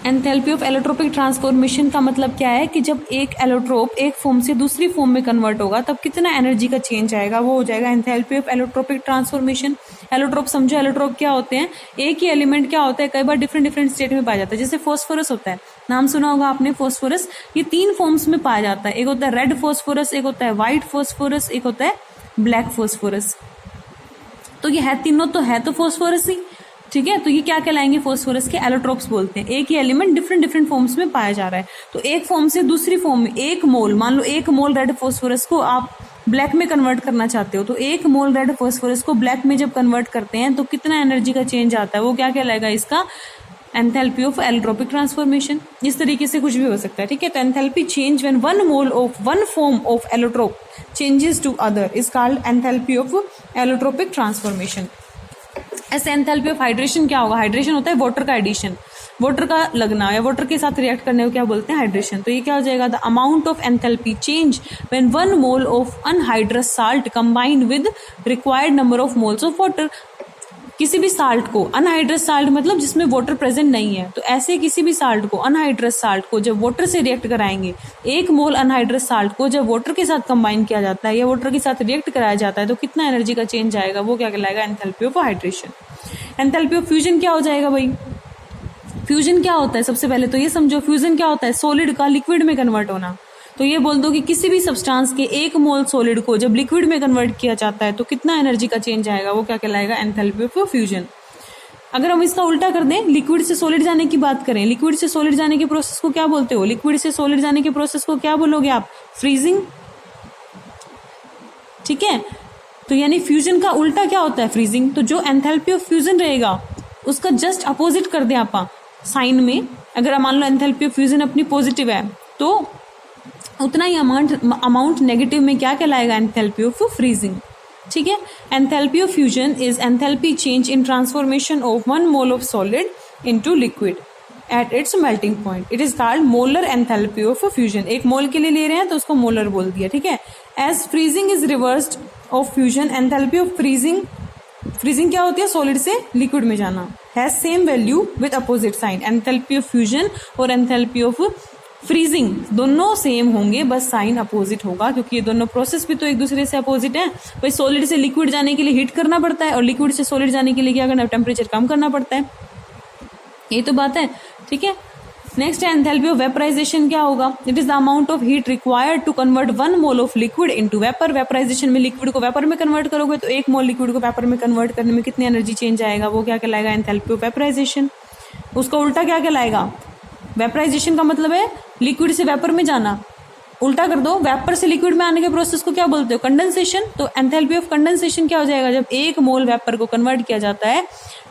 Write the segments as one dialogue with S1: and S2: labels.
S1: Enthalpy of allotropic transformation का मतलब क्या है कि जब एक एलोट्रोप एक फॉर्म से दूसरी फॉर्म में कन्वर्ट होगा तब कितना एनर्जी का चेंज आएगा, वो हो जाएगा enthalpy of allotropic transformation. Allotrope समझो, एलोट्रोप क्या होते हैं, एक ही एलिमेंट क्या होता है कई बार डिफरेंट डिफरेंट स्टेट में पाया जाता है। जैसे फॉस्फोरस होता है, नाम सुना होगा आपने फॉस्फोरस, ये 3 फॉर्म्स में पाया जाता है। एक होता है रेड फॉस्फोरस, एक होता है व्हाइट फॉस्फोरस, एक होता है ब्लैक फॉस्फोरस। तो ये है तीनों तो है तो फॉस्फोरस ही, ठीक है। तो ये क्या कहलाएंगे, फॉस्फोरस के एलोट्रोप्स बोलते हैं। एक ही एलिमेंट डिफरेंट डिफरेंट फॉर्म्स में पाया जा रहा है। तो एक फॉर्म से दूसरी फॉर्म में एक मोल, मान लो 1 मोल रेड फॉस्फोरस को आप ब्लैक में कन्वर्ट करना चाहते हो, तो 1 मोल रेड फॉस्फोरस को ब्लैक में जब कन्वर्ट करते हैं तो कितना एनर्जी का चेंज आता है, वो क्या कहलाएगा, इसका एंथैल्पी ऑफ एलोट्रोपिक ट्रांसफॉर्मेशन। इस तरीके से कुछ भी हो सकता है, ठीक है। तो enthalpy change when 1 mole of 1 form of allotrope changes to other is called enthalpy of allotropic transformation. ऐसे एंथैल्पी ऑफ हाइड्रेशन क्या होगा, हाइड्रेशन होता है वाटर का एडिशन, वाटर का लगना या वाटर के साथ रिएक्ट करने को क्या बोलते हैं, हाइड्रेशन। तो ये क्या हो जाएगा, the amount of enthalpy change when 1 mole of anhydrous salt combined with required number of moles of water. किसी भी साल्ट को, अनहाइड्रस साल्ट मतलब जिसमें वाटर प्रेजेंट नहीं है, तो ऐसे किसी भी साल्ट को, अनहाइड्रस साल्ट को जब वाटर से रिएक्ट कराएंगे, 1 मोल अनहाइड्रस साल्ट को जब वाटर के साथ कंबाइन किया जाता है या वाटर के साथ रिएक्ट कराया जाता है तो कितना एनर्जी का चेंज आएगा, वो क्या कहलाएगा, enthalpy of hydration. Enthalpy of fusion क्या हो जाएगा भाई, फ्यूजन क्या होता है, सबसे पहले तो ये समझो फ्यूजन क्या होता है, सॉलिड का लिक्विड में कन्वर्ट होना। तो ये बोल दो कि किसी भी सब्सटेंस के 1 मोल सॉलिड को जब लिक्विड में कन्वर्ट किया जाता है तो कितना एनर्जी का चेंज आएगा, वो क्या कहलाएगा, एंथैल्पी ऑफ फ्यूजन। अगर हम इसका उल्टा कर दें, लिक्विड से सॉलिड जाने की बात करें, लिक्विड से सॉलिड जाने के प्रोसेस को क्या बोलते हो, लिक्विड से सॉलिड जाने के प्रोसेस को क्या बोलोगे आप, फ्रीजिंग, ठीक है। तो यानी फ्यूजन का उल्टा क्या होता है, फ्रीजिंग। तो जो एंथैल्पी ऑफ फ्यूजन रहेगा उसका जस्ट अपोजिट कर दें आप साइन में। अगर मान लो एंथैल्पी ऑफ फ्यूजन अपनी पॉजिटिव है तो उतना ही अमाउंट नेगेटिव में क्या कहलाएगा, एंथैल्पी ऑफ फ्रीजिंग, ठीक है। Enthalpy of fusion is enthalpy change in transformation of 1 mole of solid into liquid at its melting point. It is called molar enthalpy of fusion. एक मोल के लिए ले रहे हैं तो उसको मोलर बोल दिया, ठीक है। As freezing is reversed of fusion, enthalpy of freezing, freezing क्या होती है, सॉलिड से लिक्विड में जाना, has same value with opposite sign. Enthalpy of fusion और एंथैल्पी ऑफ फ्रीजिंग दोनों सेम होंगे, बस साइन अपोजिट होगा, क्योंकि ये दोनों प्रोसेस भी तो एक दूसरे से अपोजिट है। भाई सॉलिड से लिक्विड जाने के लिए हीट करना पड़ता है और लिक्विड से सॉलिड जाने के लिए क्या करना है, टेम्परेचर कम करना पड़ता है, ये तो बात है, ठीक है। नेक्स्ट है एंथैल्पी ऑफ वेपराइजेशन क्या होगा, it is the amount of heat required to convert 1 mole of liquid into vapour. Vaporization में लिक्विड को वेपर में कन्वर्ट करोगे तो 1 मोल लिक्विड को वेपर में कन्वर्ट करने में कितनी एनर्जी चेंज आएगा, वो क्या कहलाएगा, एंथैल्पी ऑफ वेपराइजेशन। उसका उल्टा क्या कहलाएगा, वेपराइजेशन का मतलब है लिक्विड से वेपर में जाना, उल्टा कर दो, वेपर से लिक्विड में आने के प्रोसेस को क्या बोलते हो, कंडेंसेशन। तो एंथैल्पी ऑफ कंडेंसेशन क्या हो जाएगा, जब 1 मोल वेपर को कन्वर्ट किया जाता है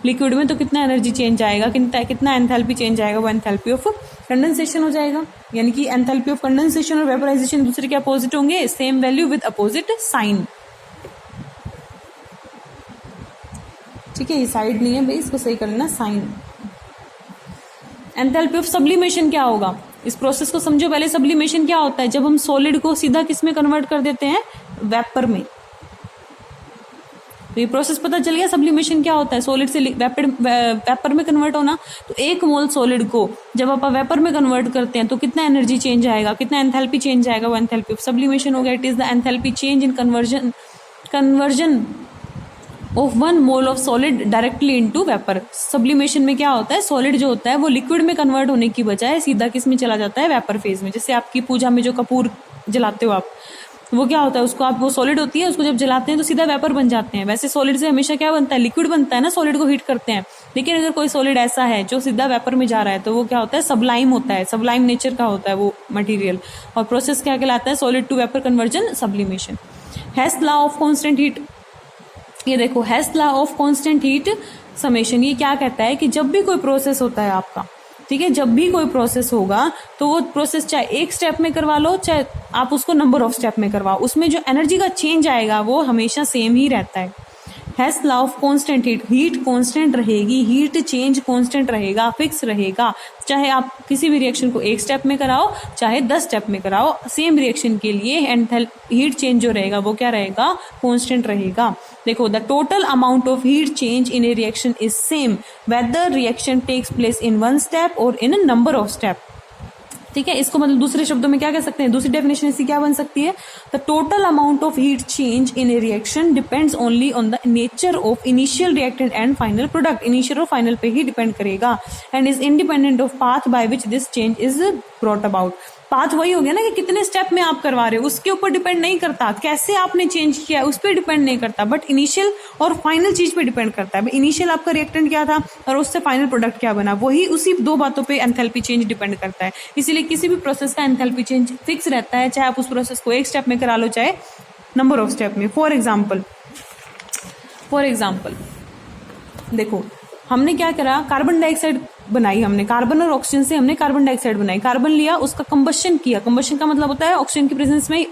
S1: लिक्विड में तो कितना एनर्जी चेंज आएगा, कितना एंथैल्पी चेंज आएगा, वो एंथैल्पी ऑफ कंडेंसेशन हो जाएगा। यानी कि एंथैल्पी ऑफ कंडेंसेशन और वेपराइजेशन दूसरे के अपोजिट होंगे, same value with opposite sign, ठीक है। ये साइड नहीं है भाई, इसको सही कर लेना, साइन। एंथैल्पी ऑफ सब्लिमेशन क्या होगा, इस प्रोसेस को समझो पहले। सब्लिमेशन क्या होता है, जब हम सॉलिड को सीधा किस में कन्वर्ट कर देते हैं, वेपर में। तो ये प्रोसेस पता चल गया, सब्लिमेशन क्या होता है, सॉलिड से वेपर में कन्वर्ट होना। तो 1 मोल सॉलिड को जब आप वेपर में कन्वर्ट करते हैं तो कितना एनर्जी चेंज आएगा, कितना एंथैल्पी चेंज आएगा, वो एंथैल्पी ऑफ सब्लिमेशन हो गया। It is the enthalpy change in conversion of 1 mole of solid directly into vapour. Sublimation में क्या होता है, सॉलिड जो होता है वो लिक्विड में कन्वर्ट होने की बजाय सीधा किस में चला जाता है, वेपर फेज में। जैसे आपकी पूजा में जो कपूर जलाते हो आप, वो क्या होता है, उसको आप, वो सॉलिड होती है, उसको जब जलाते हैं तो सीधा वेपर बन जाते हैं। वैसे सॉलिड से हमेशा क्या बनता है, लिक्विड बनता है ना, सॉलिड को हीट करते हैं। लेकिन अगर कोई सॉलिड ऐसा है जो सीधा वेपर में जा रहा है तो वो क्या होता है, सबलाइम होता है, सबलाइम नेचर का होता है वो मटेरियल। और प्रोसेस क्या कहलाता है, solid to vapour conversion, sublimation. Hess law of constant heat, ये देखो Hess law of constant heat summation, ये क्या कहता है कि जब भी कोई प्रोसेस होता है आपका, ठीक है, जब भी कोई प्रोसेस होगा तो वो प्रोसेस चाहे एक स्टेप में करवा लो, चाहे आप उसको नंबर ऑफ स्टेप में करवाओ, उसमें जो एनर्जी का चेंज आएगा वो हमेशा सेम ही रहता है। Hess law of constant heat, heat constant रहेगी, हीट चेंज कांस्टेंट रहेगा, फिक्स रहेगा, चाहे आप किसी भी रिएक्शन को एक स्टेप में कराओ चाहे 10 स्टेप में कराओ, सेम रिएक्शन के लिए हीट चेंज जो रहेगा वो क्या रहेगा, कांस्टेंट रहेगा। देखो, the total amount of heat change in a reaction is same whether reaction takes place in one step और in a number of step. ठीक है, इसको मतलब दूसरे शब्दों में क्या कह सकते हैं, दूसरी डेफिनेशन इसकी क्या बन सकती है, the total amount of heat change in a reaction depends only on the nature of initial reactant and final product. Initial और फाइनल पे ही डिपेंड करेगा and is independent of path by which this change is brought about. Path वही हो गया ना कि कितने step में आप करवा रहे हो, उसके ऊपर डिपेंड नहीं करता, कैसे आपने चेंज किया उस पर डिपेंड नहीं करता, बट इनिशियल और फाइनल चीज पे डिपेंड करता है। इनिशियल आपका रिएक्टेंट क्या था और उससे फाइनल प्रोडक्ट क्या बना, वही उसी दो बातों पे एंथैल्पी चेंज डिपेंड करता है। इसीलिए किसी भी प्रोसेस का एंथैल्पी चेंज फिक्स रहता है, चाहे आप उस प्रोसेस को एक स्टेप में करा लो चाहे नंबर ऑफ स्टेप में। फॉर एग्जाम्पल देखो, हमने क्या करा, कार्बन डाइऑक्साइड बनाई, हमने कार्बन और ऑक्सीजन से हमने कार्बन डाइऑक्साइड बनाई, कार्बन लिया, उसका कंबशन किया। कंबशन का मतलब होता है ऑक्सीजन की प्रेजेंस में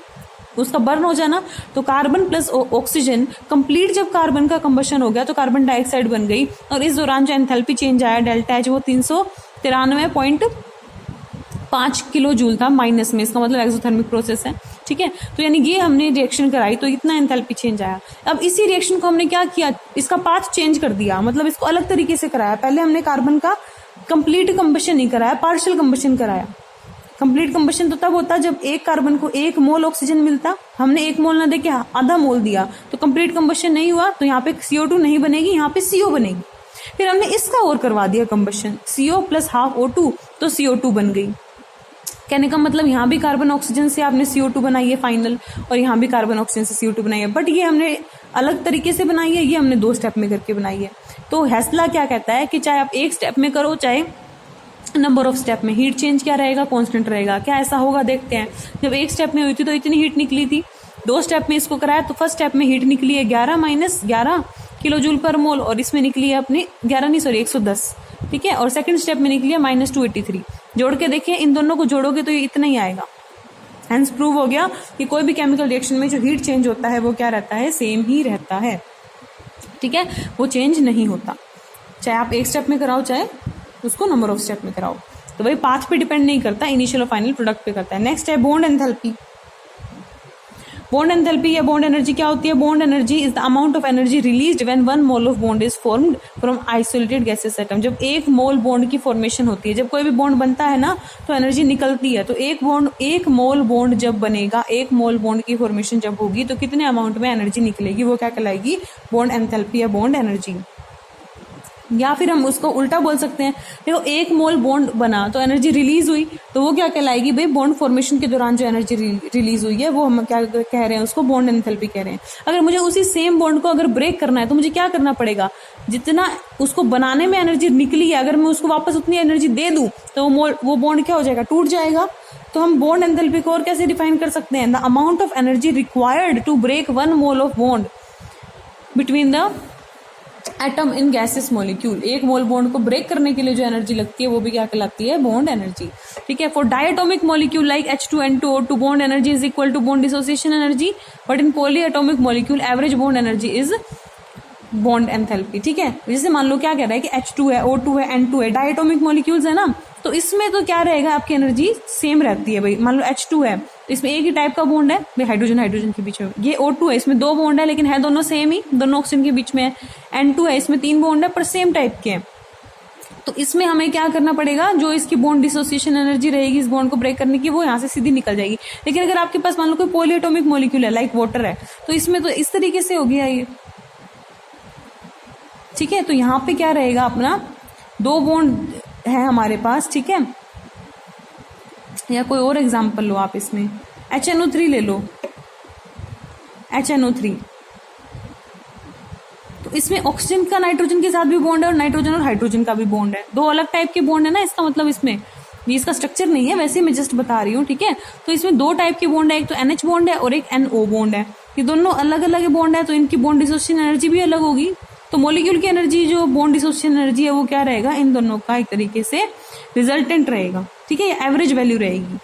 S1: उसका बर्न हो जाना। तो कार्बन प्लस ऑक्सीजन कंप्लीट, जब कार्बन का कंबशन हो गया तो कार्बन डाइऑक्साइड बन गई और इस दौरान जो एंथैल्पी चेंज आया डेल्टा एच वो 393.5 किलो जूल था माइनस में, इसका मतलब एक्सोथर्मिक प्रोसेस है। ठीक है, तो यानी ये हमने रिएक्शन कराई तो इतना एंथैल्पी चेंज आया। अब इसी रिएक्शन को हमने क्या किया, इसका पाथ चेंज कर दिया, मतलब इसको अलग तरीके से कराया। पहले हमने कार्बन का कंप्लीट कंबशन नहीं कराया, पार्शियल कंबशन कराया। कंप्लीट कंबशन तो तब होता जब एक कार्बन को 1 मोल ऑक्सीजन मिलता, हमने 1 मोल ना देके आधा मोल दिया तो कंप्लीट कंबशन नहीं हुआ, तो यहाँ पे CO2 नहीं बनेगी, यहाँ पे CO बनेगी। फिर हमने इसका और करवा दिया combustion, CO plus half O2 तो CO2 बन गई। कहने का मतलब यहाँ भी कार्बन ऑक्सीजन से आपने CO2 बनाई है फाइनल, और यहाँ भी कार्बन ऑक्सीजन से CO2 बनाई है, बट ये हमने अलग तरीके से बनाई है, ये हमने 2 स्टेप में करके बनाई है। तो हेस्ला क्या कहता है कि चाहे आप एक स्टेप में करो चाहे नंबर ऑफ स्टेप में, हीट चेंज क्या रहेगा, कांस्टेंट रहेगा। क्या ऐसा होगा, देखते हैं। जब एक स्टेप में हुई थी तो इतनी हीट निकली थी, 2 स्टेप में इसको कराया तो फर्स्ट स्टेप में हीट निकली है 11 किलो जूल पर मोल, और इसमें निकली है अपनी 110। ठीक है, और सेकंड स्टेप में निकली है -283। जोड़ के देखिए, इन दोनों को जोड़ोगे तो ये इतना ही आएगा। हेंस प्रूव हो गया कि कोई भी केमिकल रिएक्शन में जो हीट चेंज होता है वो क्या रहता है, सेम ही रहता है। ठीक है, वो चेंज नहीं होता, चाहे आप एक स्टेप में कराओ चाहे उसको नंबर ऑफ स्टेप में कराओ। तो वही पाथ पे डिपेंड नहीं करता, इनिशियल और फाइनल प्रोडक्ट पे करता है। नेक्स्ट है बॉन्ड एंथैल्पी। बॉन्ड एंथैल्पी या बॉन्ड एनर्जी क्या होती है, bond energy is the amount of energy released when 1 mole of bond is formed from isolated gases atom. जब 1 मोल बॉन्ड की फॉर्मेशन होती है, जब कोई भी बॉन्ड बनता है ना तो एनर्जी निकलती है। तो एक मोल बॉन्ड जब बनेगा, 1 मोल बॉन्ड की फॉर्मेशन जब होगी तो कितने अमाउंट में एनर्जी निकलेगी, वो क्या कहलाएगी, बॉन्ड एंथैल्पी या बॉन्ड एनर्जी। या फिर हम उसको उल्टा बोल सकते हैं, देखो 1 मोल बॉन्ड बना तो एनर्जी रिलीज हुई, तो वो क्या कहलाएगी भाई, बॉन्ड फॉर्मेशन के दौरान जो एनर्जी रिलीज हुई है वो हम क्या कह रहे हैं, उसको बॉन्ड एंथैल्पी कह रहे हैं। अगर मुझे उसी सेम बॉन्ड को अगर ब्रेक करना है तो मुझे क्या करना पड़ेगा, जितना उसको बनाने में एनर्जी निकली है अगर मैं उसको वापस उतनी एनर्जी दे दूं तो वो बॉन्ड क्या हो जाएगा, टूट जाएगा। तो हम बॉन्ड एंथैल्पी को और कैसे डिफाइन कर सकते हैं, the amount of energy required to break 1 mole of bond between the atom in gases molecule. 1 mole bond को ब्रेक करने के लिए जो एनर्जी लगती है वो भी क्या कहलाती है, बॉन्ड एनर्जी। ठीक है, for diatomic molecule like H2N2O2 bond energy is equal to bond dissociation energy, but in polyatomic molecule average bond energy is bond enthalpy. ठीक है, जैसे मान लो क्या कह रहा है कि H2 है, O2 है, N2 है, डायटोमिक मॉलिक्यूल्स है ना, तो इसमें तो क्या रहेगा, आपकी एनर्जी सेम रहती है भाई। मान लो H2 है तो इसमें एक ही टाइप का बॉन्ड है भाई, हाइड्रोजन के बीच में। ये O2 है, इसमें 2 बॉन्ड है लेकिन है दोनों सेम ही, दोनों ऑक्सीजन के बीच में है। N2 है, इसमें 3 बॉन्ड है पर सेम टाइप के हैं। तो इसमें हमें क्या करना पड़ेगा, जो इसकी बॉन्ड डिसोसिएशन एनर्जी रहेगी इस बॉन्ड को ब्रेक करने की, वो यहाँ से सीधी निकल जाएगी। लेकिन अगर आपके पास मान लो कोई पॉलीएटॉमिक मॉलिक्यूल है लाइक वाटर है, तो इसमें तो इस तरीके से हो गया ये। ठीक है, तो यहाँ पे क्या रहेगा, अपना 2 बॉन्ड है हमारे पास। ठीक है, या कोई और एग्जांपल लो आप, इसमें HNO3 ले लो, HNO3, तो इसमें ऑक्सीजन का नाइट्रोजन के साथ भी बॉन्ड है और नाइट्रोजन और हाइड्रोजन का भी बॉन्ड है। 2 अलग टाइप के बॉन्ड है ना, इसका मतलब इसमें ये इसका स्ट्रक्चर नहीं है, वैसे मैं जस्ट बता रही हूँ। ठीक है, तो इसमें 2 टाइप के बॉन्ड है, एक तो NH बॉन्ड है और एक NO बॉन्ड है। ये दोनों अलग अलग बॉन्ड है तो इनकी बॉन्ड डिसोसिएशन एनर्जी भी अलग होगी। तो मॉलिक्यूल की एनर्जी, जो बॉन्ड डिसोसिएशन एनर्जी है, वो क्या रहेगा, इन दोनों का एक तरीके से रिजल्टेंट रहेगा। ठीक है, एवरेज वैल्यू रहेगी।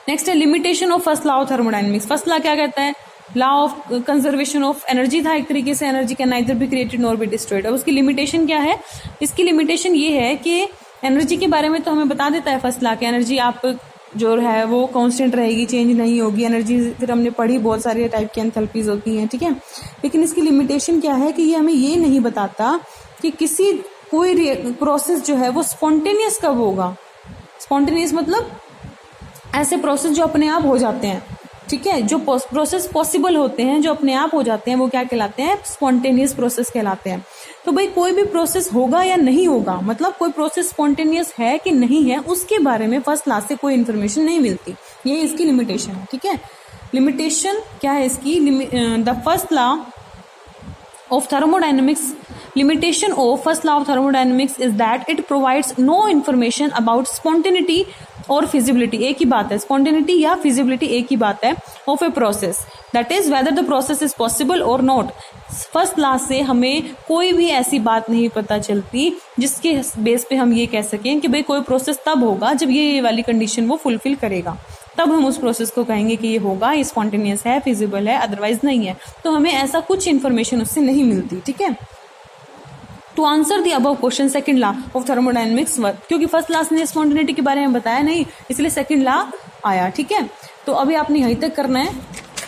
S1: नेक्स्ट है limitation of first law of thermodynamics. First law क्या कहता है, law of conservation of energy था एक तरीके से, energy can neither be created nor be destroyed. अब उसकी लिमिटेशन क्या है, इसकी लिमिटेशन ये है कि एनर्जी के बारे में तो हमें बता देता है फर्स्ट लॉ कि एनर्जी आप जो है वो कांस्टेंट रहेगी, चेंज नहीं होगी। एनर्जी फिर हमने पढ़ी, बहुत सारे टाइप की एंथैल्पीज होती हैं, ठीक है। लेकिन इसकी लिमिटेशन क्या है कि ये हमें ये नहीं बताता कि कोई प्रोसेस जो है वो स्पॉन्टेनियस कब होगा। स्पॉन्टेनियस मतलब ऐसे प्रोसेस जो अपने आप हो जाते हैं, ठीक है। जो प्रोसेस पॉसिबल होते हैं, जो अपने आप हो जाते हैं, वो क्या कहलाते हैं? स्पॉन्टेनियस प्रोसेस कहलाते हैं। तो भाई कोई भी प्रोसेस होगा या नहीं होगा, मतलब कोई प्रोसेस स्पॉन्टेनियस है कि नहीं है, उसके बारे में फर्स्ट लॉ से कोई इन्फॉर्मेशन नहीं मिलती। ये इसकी लिमिटेशन है, ठीक है। लिमिटेशन क्या है इसकी? The first law of thermodynamics, limitation of first law of thermodynamics is that it provides no information about spontaneity और feasibility, एक ही बात है, spontaneity या feasibility एक ही बात है, of a process, that is whether the process is possible or not। First law से हमें कोई भी ऐसी बात नहीं पता चलती जिसके बेस पे हम ये कह सकें कि भाई कोई प्रोसेस तब होगा जब ये वाली कंडीशन वो फुलफिल करेगा, तब हम उस प्रोसेस को कहेंगे कि ये होगा, ये स्पॉन्टेनियस है, फिजिबल है, अदरवाइज नहीं है। तो हमें ऐसा कुछ इन्फॉर्मेशन उससे नहीं मिलती, ठीक है। To answer the above question second law of thermodynamics work, क्योंकि फर्स्ट लॉ ने स्पॉन्टेनिटी के बारे में बताया नहीं, इसलिए सेकंड लॉ आया, ठीक है। तो अभी आपने यहीं तक करना है,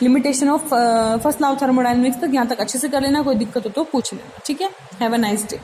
S1: limitation of first law of thermodynamics तक, यहाँ तक अच्छे से कर लेना, कोई दिक्कत हो तो पूछ लेना, ठीक है। Have a nice day.